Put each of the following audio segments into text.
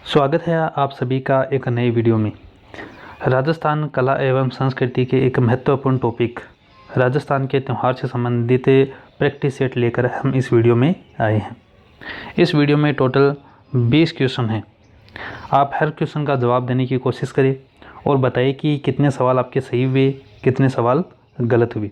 स्वागत है आप सभी का एक नई वीडियो में। राजस्थान कला एवं संस्कृति के एक महत्वपूर्ण टॉपिक राजस्थान के त्यौहार से संबंधित प्रैक्टिस सेट लेकर हम इस वीडियो में आए हैं। इस वीडियो में टोटल 20 क्वेश्चन हैं। आप हर क्वेश्चन का जवाब देने की कोशिश करें और बताइए कि कितने सवाल आपके सही हुए, कितने सवाल गलत हुए।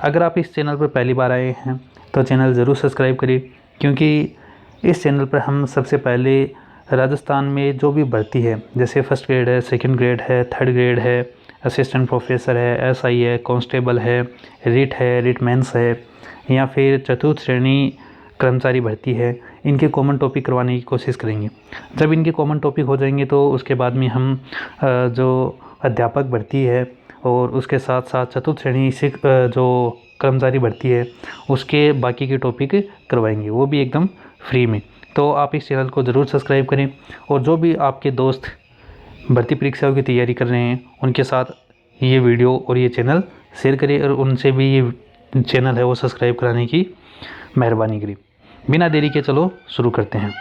अगर आप इस चैनल पर पहली बार आए हैं तो चैनल ज़रूर सब्सक्राइब करें, क्योंकि इस चैनल पर हम सबसे पहले राजस्थान में जो भी भर्ती है, जैसे फर्स्ट ग्रेड है, सेकंड ग्रेड है, थर्ड ग्रेड है, असिस्टेंट प्रोफेसर है, एसआई है, कांस्टेबल है, रिट मेंस है, या फिर चतुर्थ श्रेणी कर्मचारी भर्ती है, इनके कॉमन टॉपिक करवाने की कोशिश करेंगे। जब इनके कॉमन टॉपिक हो जाएंगे तो उसके बाद में हम जो अध्यापक भर्ती है और उसके साथ साथ चतुर्थ श्रेणी जो कर्मचारी भर्ती है उसके बाकी के टॉपिक करवाएंगे, वो भी एकदम फ्री में। तो आप इस चैनल को ज़रूर सब्सक्राइब करें और जो भी आपके दोस्त भर्ती परीक्षाओं की तैयारी कर रहे हैं उनके साथ ये वीडियो और ये चैनल शेयर करें और उनसे भी ये चैनल है वो सब्सक्राइब कराने की मेहरबानी करें। बिना देरी के चलो शुरू करते हैं।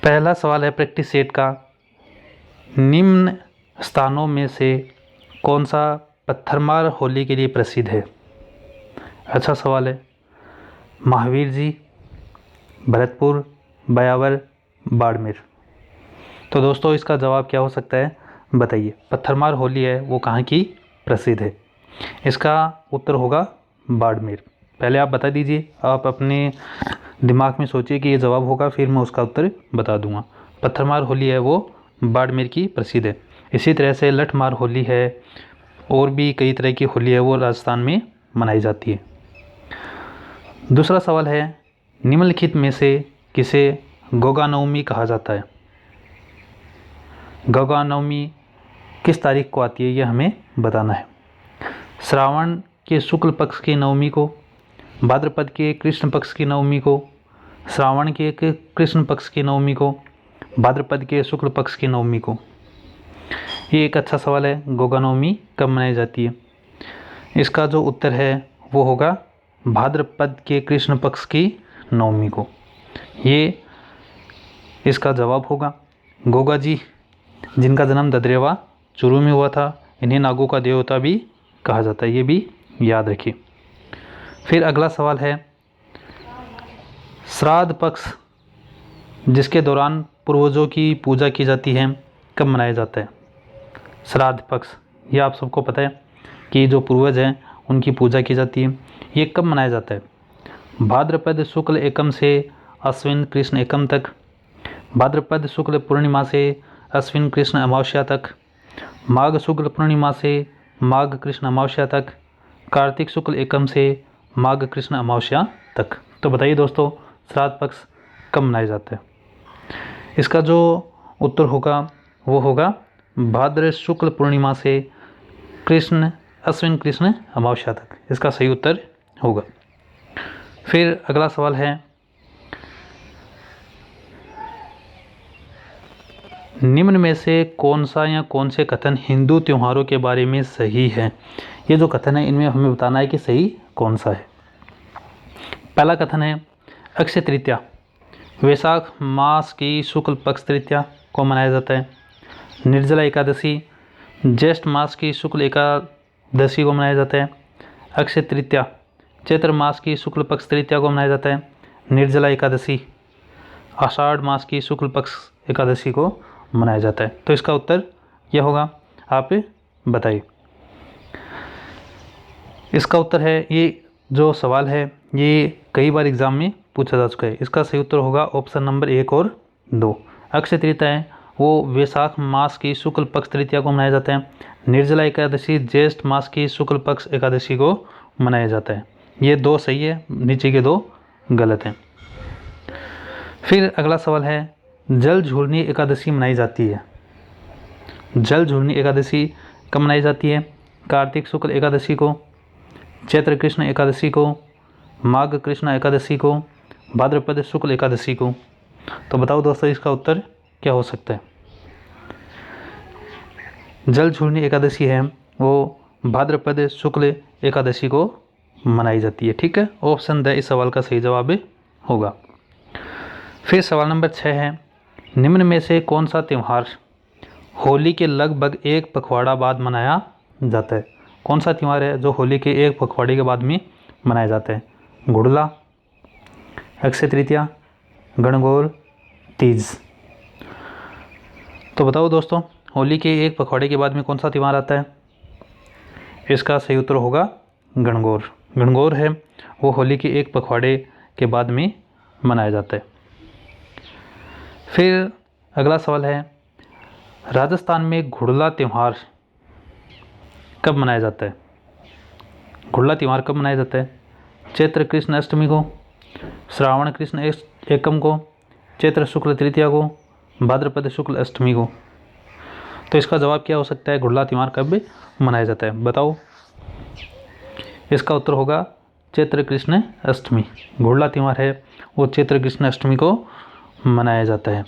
पहला सवाल है प्रैक्टिस सेट का, निम्न स्थानों में से कौन सा पत्थरमार होली के लिए प्रसिद्ध है? अच्छा सवाल है। महावीर जी, भरतपुर, ब्यावर, बाड़मेर। तो दोस्तों इसका जवाब क्या हो सकता है, बताइए। पत्थरमार होली है वो कहाँ की प्रसिद्ध है? इसका उत्तर होगा बाड़मेर। पहले आप बता दीजिए, आप अपने दिमाग में सोचिए कि ये जवाब होगा, फिर मैं उसका उत्तर बता दूंगा। पत्थरमार होली है वो बाड़मेर की प्रसिद्ध है। इसी तरह से लठमार होली है और भी कई तरह की होली है वो राजस्थान में मनाई जाती है। दूसरा सवाल है, निम्नलिखित में से किसे गोगा नवमी कहा जाता है? गोगा नवमी किस तारीख को आती है ये हमें बताना है। श्रावण के शुक्ल पक्ष की नवमी को, भाद्रपद के कृष्ण पक्ष की नवमी को, श्रावण के कृष्ण पक्ष की नवमी को, भाद्रपद के शुक्ल पक्ष की नवमी को। ये एक अच्छा सवाल है, गोगा नवमी कब मनाई जाती है? इसका जो उत्तर है वो होगा भाद्रपद के कृष्ण पक्ष की नवमी को। ये इसका जवाब होगा। गोगा जी जिनका जन्म ददरेवा चूरू में हुआ था, इन्हें नागों का देवता भी कहा जाता है, ये भी याद रखिए। फिर अगला सवाल है, श्राद्ध पक्ष जिसके दौरान पूर्वजों की पूजा की जाती है कब मनाया जाता है? श्राद्ध पक्ष, ये आप सबको पता है कि जो पूर्वज हैं उनकी पूजा की जाती है। ये कब मनाया जाता है? भाद्रपद शुक्ल एकम से अश्विन कृष्ण एकम तक, भाद्रपद शुक्ल पूर्णिमा से अश्विन कृष्ण अमावस्या तक, माघ शुक्ल पूर्णिमा से माघ कृष्ण अमावस्या तक, कार्तिक शुक्ल एकम से माघ कृष्ण अमावस्या तक। तो बताइए दोस्तों, श्राद्ध पक्ष कब मनाया जाता है? इसका जो उत्तर होगा वो होगा भाद्र शुक्ल पूर्णिमा से अश्विन कृष्ण अमावस्या तक। इसका सही उत्तर होगा। फिर अगला सवाल है, निम्न में से कौन सा या कौन से कथन हिंदू त्योहारों के बारे में सही है? ये जो कथन है इनमें हमें बताना है कि सही कौन सा है। पहला कथन है, अक्षय तृतीया वैशाख मास की शुक्ल पक्ष तृतीया को मनाया जाता है। निर्जला एकादशी ज्येष्ठ मास की शुक्ल एकादशी को मनाया जाता है। अक्षय तृतीया चैत्र मास की शुक्ल पक्ष तृतीया को मनाया जाता है। निर्जला एकादशी आषाढ़ मास की शुक्ल पक्ष एकादशी को मनाया जाता है। तो इसका उत्तर यह होगा, आप बताइए। इसका उत्तर है, ये जो सवाल है ये कई बार एग्जाम में पूछा जा चुका है। इसका सही उत्तर होगा ऑप्शन नंबर 1 और 2। अक्षय तृतीया है वो वैशाख मास की शुक्ल पक्ष तृतीया को मनाया जाता है। निर्जला एकादशी ज्येष्ठ मास की शुक्ल पक्ष एकादशी को मनाया जाता है। ये 2 सही है, नीचे के 2 गलत हैं। फिर अगला सवाल है, जल झूलनी एकादशी मनाई जाती है। जल झूलनी एकादशी कब मनाई जाती है? कार्तिक शुक्ल एकादशी को, चैत्र कृष्ण एकादशी को, माघ कृष्ण एकादशी को, भाद्रपद शुक्ल एकादशी को। तो बताओ दोस्तों इसका उत्तर क्या हो सकता है? जल झूलनी एकादशी है वो भाद्रपद शुक्ल एकादशी को मनाई जाती है। ठीक है, ऑप्शन द इस सवाल का सही जवाब होगा। फिर सवाल नंबर 6 है, निम्न में से कौन सा त्यौहार होली के लगभग एक पखवाड़ा बाद मनाया जाता है? कौन सा त्यौहार है जो होली के एक पखवाड़े के बाद में मनाया जाता है? गुड़ला, अक्षय तृतीया, गणगौर, तीज। तो बताओ दोस्तों, होली के एक पखवाड़े के बाद में कौन सा त्यौहार आता है? इसका सही उत्तर होगा गणगौर। गणगौर है वो होली के एक पखवाड़े के बाद में मनाया जाता है। फिर अगला सवाल है, राजस्थान में घुड़ला त्यौहार कब मनाया जाता है? घुड़ला त्यौहार कब मनाया जाता है? चैत्र कृष्ण अष्टमी को, श्रावण कृष्ण एकम को, चैत्र शुक्ल तृतीया को, भाद्रपद शुक्ल अष्टमी को। तो इसका जवाब क्या हो सकता है? घुड़ला त्यौहार कब मनाया जाता है? बताओ। इसका उत्तर होगा चैत्र कृष्ण अष्टमी। घुड़ला त्यौहार है वो चैत्र कृष्ण अष्टमी को मनाया जाता है।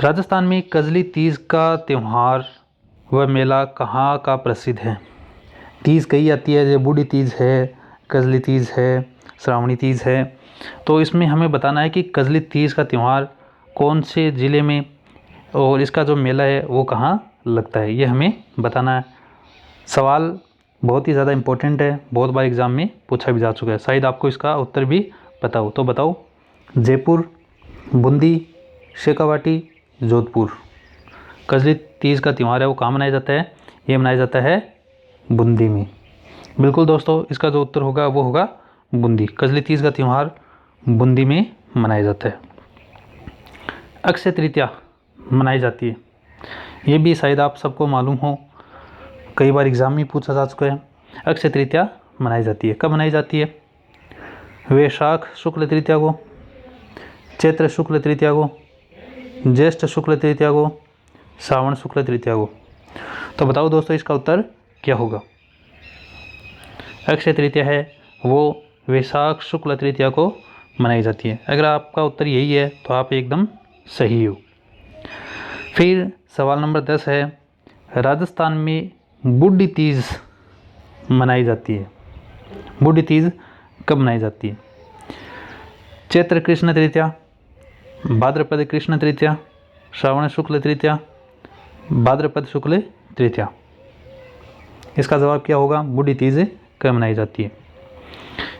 राजस्थान में कजली तीज का त्यौहार व मेला कहाँ का प्रसिद्ध है? तीज कही जाती है, जो बूढ़ी तीज है, कजली तीज है, श्रावणी तीज है। तो इसमें हमें बताना है कि कजली तीज का त्यौहार कौन से ज़िले में और इसका जो मेला है वो कहाँ लगता है, ये हमें बताना है। सवाल बहुत ही ज़्यादा इम्पोर्टेंट है, बहुत बार एग्ज़ाम में पूछा भी जा चुका है, शायद आपको इसका उत्तर भी पता हो। तो बताओ, जयपुर, बूंदी, शेखावाटी, जोधपुर। कजली तीज का त्यौहार है वो कहाँ मनाया जाता है? ये मनाया जाता है बूंदी में। बिल्कुल दोस्तों, इसका जो उत्तर होगा वो होगा बूंदी। कजली तीज का त्यौहार बूंदी में मनाया जाता है। अक्षय तृतीया मनाई जाती है, ये भी शायद आप सबको मालूम हो, कई बार एग्ज़ाम में पूछा जा चुका है। अक्षय तृतीया मनाई जाती है, कब मनाई जाती है? वैशाख शुक्ल तृतीया को, चैत्र शुक्ल तृतीया को, ज्येष्ठ शुक्ल तृतीया को, श्रावण शुक्ल तृतीया को। तो बताओ दोस्तों, इसका उत्तर क्या होगा? अक्षय तृतीया है वो वैशाख शुक्ल तृतीया को मनाई जाती है। अगर आपका उत्तर यही है तो आप एकदम सही हो। फिर सवाल नंबर 10 है, राजस्थान में बूढ़ी तीज मनाई जाती है। बूढ़ी तीज कब मनाई जाती है? चैत्र कृष्ण तृतीया, भाद्रपद कृष्ण तृतीया, श्रावण शुक्ल तृतीया, भाद्रपद शुक्ल तृतीया। इसका जवाब क्या होगा? बूढ़ी तीज कब मनाई जाती है?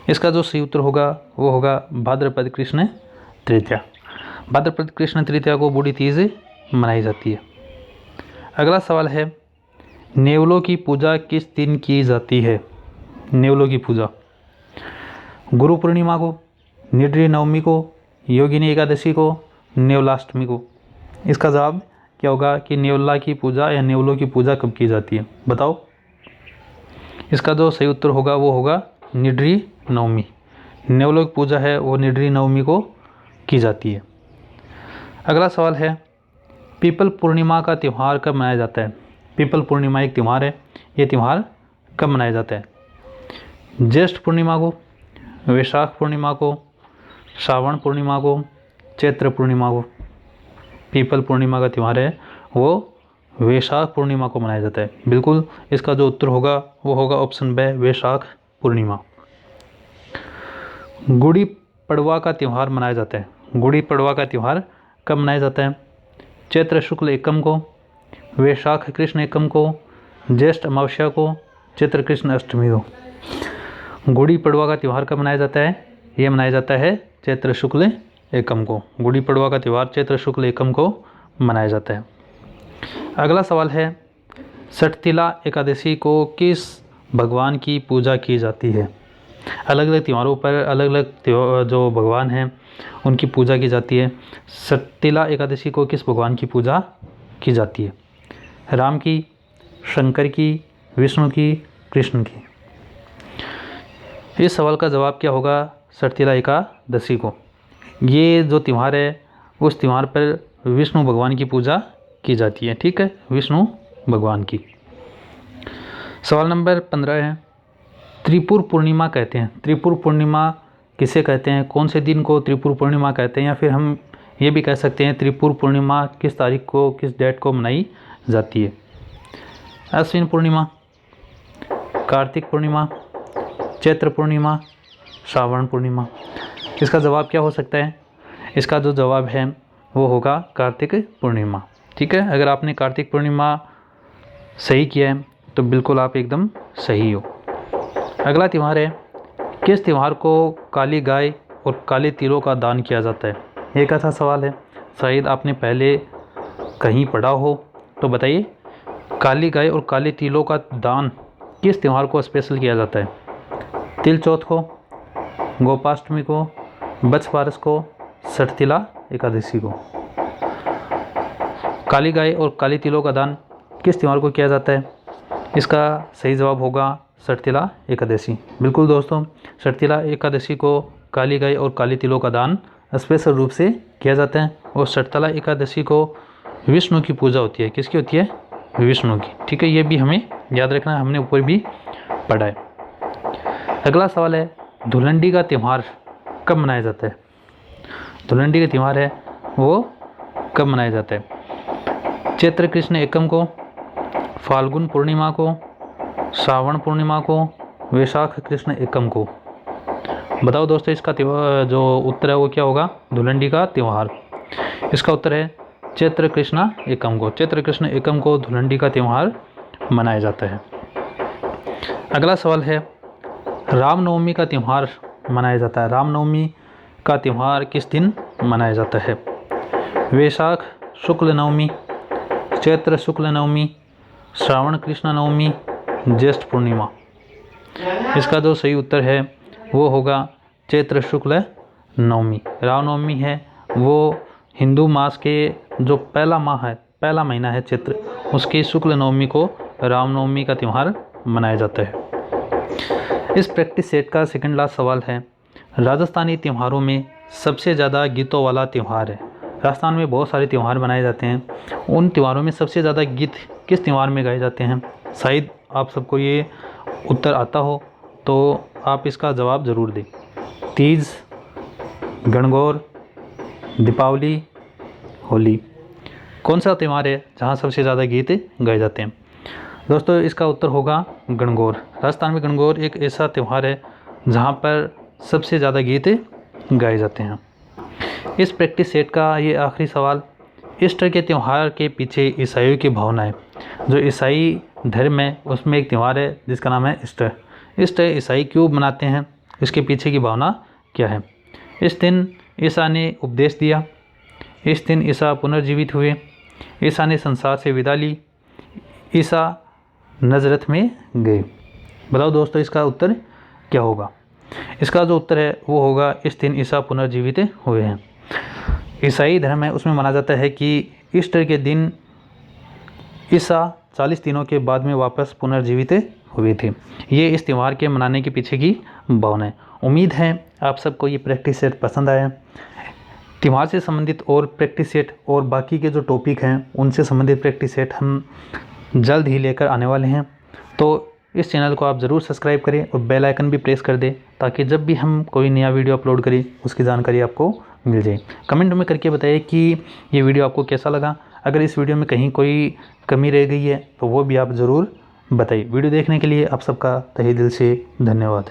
इसका जो सही उत्तर होगा वो होगा भाद्रपद कृष्ण तृतीया। भाद्रपद कृष्ण तृतीया को बूढ़ी तीज मनाई जाती है। अगला सवाल है, नेवलों की पूजा किस दिन की जाती है? नेवलों की पूजा गुरु पूर्णिमा को, निड्री नवमी को, योगिनी एकादशी को, नेवलाष्टमी को। इसका जवाब क्या होगा कि नेवला की पूजा या नेवलों की पूजा कब की जाती है? बताओ। इसका जो सही उत्तर होगा वो होगा निड्री नवमी। नेवलों की पूजा है वो निड्री नवमी को की जाती है। अगला सवाल है, पीपल पूर्णिमा का त्यौहार कब मनाया जाता है? पीपल पूर्णिमा एक त्यौहार है, ये त्यौहार कब मनाया जाता है? ज्येष्ठ पूर्णिमा को, वैशाख पूर्णिमा को, श्रावण पूर्णिमा को, चैत्र पूर्णिमा को। पीपल पूर्णिमा का त्यौहार है वो वैशाख पूर्णिमा को मनाया जाता है। बिल्कुल, इसका जो उत्तर होगा वो होगा ऑप्शन बी, वैशाख पूर्णिमा। गुड़ी पड़वा का त्यौहार मनाया जाता है। गुड़ी पड़वा का त्यौहार कब मनाया जाता है? चैत्र शुक्ल एकम को, वैशाख कृष्ण एकम को, ज्येष्ठ अमावस्या को, चैत्र कृष्ण अष्टमी को। गुड़ी पड़वा का त्यौहार कब मनाया जाता है? ये मनाया जाता है चैत्र शुक्ल एकम को। गुड़ी पड़वा का त्यौहार चैत्र शुक्ल एकम को मनाया जाता है। अगला सवाल है, सठतिला एकादशी को किस भगवान की पूजा की जाती है? अलग अलग त्योहारों पर अलग अलग जो भगवान हैं उनकी पूजा की जाती है। सठतिला एकादशी को किस भगवान की पूजा की जाती है? राम की, शंकर की, विष्णु की, कृष्ण की। इस सवाल का जवाब क्या होगा? सठतिला एकादशी को। ये जो त्यौहार है उस त्यौहार पर विष्णु भगवान की पूजा की जाती है। ठीक है, विष्णु भगवान की। सवाल नंबर 15 है, त्रिपुर पूर्णिमा कहते हैं। त्रिपुर पूर्णिमा किसे कहते हैं? कौन से दिन को त्रिपुर पूर्णिमा कहते हैं? या फिर हम ये भी कह सकते हैं त्रिपुर पूर्णिमा किस तारीख को, किस डेट को मनाई जाती है? अश्विन पूर्णिमा, कार्तिक पूर्णिमा, चैत्र पूर्णिमा, श्रावण पूर्णिमा। इसका जवाब क्या हो सकता है? इसका जो जवाब है वो होगा कार्तिक पूर्णिमा। ठीक है, अगर आपने कार्तिक पूर्णिमा सही किया है तो बिल्कुल आप एकदम सही हो। अगला त्यौहार है, किस त्यौहार को काली गाय और काले तिलों का दान किया जाता है? एक ऐसा सवाल है, शायद आपने पहले कहीं पढ़ा हो, तो बताइए काली गाय और काले तिलों का दान किस त्यौहार को स्पेशल किया जाता है? तिल चौथ को, गोपाष्टमी को, बछ बारस को, सठतिला एकादशी को। काली गाय और काले तिलों का दान किस त्यौहार को किया जाता है? इसका सही जवाब होगा सठतिला एकादशी। बिल्कुल दोस्तों, सठतिला एकादशी को काली गाय और काले तिलों का दान स्पेशल रूप से किया जाता है। और सठतिला एकादशी को विष्णु की पूजा होती है। किसकी होती है? विष्णु की। ठीक है, ये भी हमें याद रखना है, हमने ऊपर भी पढ़ा है। अगला सवाल है, धुलंडी का त्यौहार कब मनाया जाता है? धुलंडी का त्यौहार है वो कब मनाया जाता है? चैत्र कृष्ण एकम को, फाल्गुन पूर्णिमा को, श्रावण पूर्णिमा को, वैशाख कृष्ण एकम को। बताओ दोस्तों, इसका जो उत्तर है वो क्या होगा? धुलंडी का त्यौहार। इसका उत्तर है चैत्र कृष्ण एकम को। चैत्र कृष्ण एकम को धुलंडी का त्यौहार मनाया जाता है। अगला सवाल है, रामनवमी का त्यौहार मनाया जाता है। रामनवमी का त्यौहार किस दिन मनाया जाता है? वैशाख शुक्ल नवमी, चैत्र शुक्ल नवमी, श्रावण कृष्ण नवमी, ज्येष्ठ पूर्णिमा। इसका जो सही उत्तर है वो होगा चैत्र शुक्ल नवमी। रामनवमी है वो हिंदू मास के जो पहला महीना है चैत्र, उसकी शुक्ल नवमी को रामनवमी का त्यौहार मनाया जाता है। इस प्रैक्टिस सेट का सेकंड लास्ट सवाल है, राजस्थानी त्योहारों में सबसे ज़्यादा गीतों वाला त्यौहार है। राजस्थान में बहुत सारे त्यौहार मनाए जाते हैं, उन त्योहारों में सबसे ज़्यादा गीत किस त्यौहार में गाए जाते हैं? शायद आप सबको ये उत्तर आता हो तो आप इसका जवाब ज़रूर दें। तीज, गणगौर, दीपावली, होली। कौन सा त्यौहार है जहाँ सबसे ज़्यादा गीत गाए जाते हैं? दोस्तों, इसका उत्तर होगा गणगौर। राजस्थान में गणगौर एक ऐसा त्यौहार है जहाँ पर सबसे ज़्यादा गीत गाए जाते हैं। इस प्रैक्टिस सेट का ये आखिरी सवाल, ईस्टर के त्यौहार के पीछे ईसाइयों की भावना है। जो ईसाई धर्म है उसमें एक त्यौहार है जिसका नाम है ईस्टर। ईस्टर ईसाई क्यों मनाते हैं? इसके पीछे की भावना क्या है? इस दिन ईसा ने उपदेश दिया, इस दिन ईसा पुनर्जीवित हुए, ईसा ने संसार से विदा ली, ईसा नजरत में गए। बताओ दोस्तों, इसका उत्तर क्या होगा? इसका जो उत्तर है वो होगा इस दिन ईसा पुनर्जीवित हुए हैं। ईसाई धर्म है उसमें माना जाता है कि ईस्टर के दिन ईसा 40 दिनों के बाद में वापस पुनर्जीवित हुए थे। ये इस त्यौहार के मनाने के पीछे की भावना है। उम्मीद है आप सबको ये प्रैक्टिस सेट पसंद आया। त्यौहार से संबंधित और प्रैक्टिस सेट और बाकी के जो टॉपिक हैं उनसे संबंधित प्रैक्टिस सेट हम जल्द ही लेकर आने वाले हैं। तो इस चैनल को आप ज़रूर सब्सक्राइब करें और बेल आइकन भी प्रेस कर दें ताकि जब भी हम कोई नया वीडियो अपलोड करें उसकी जानकारी आपको मिल जाए। कमेंट में करके बताइए कि ये वीडियो आपको कैसा लगा। अगर इस वीडियो में कहीं कोई कमी रह गई है तो वो भी आप ज़रूर बताइए। वीडियो देखने के लिए आप सबका तहे दिल से धन्यवाद।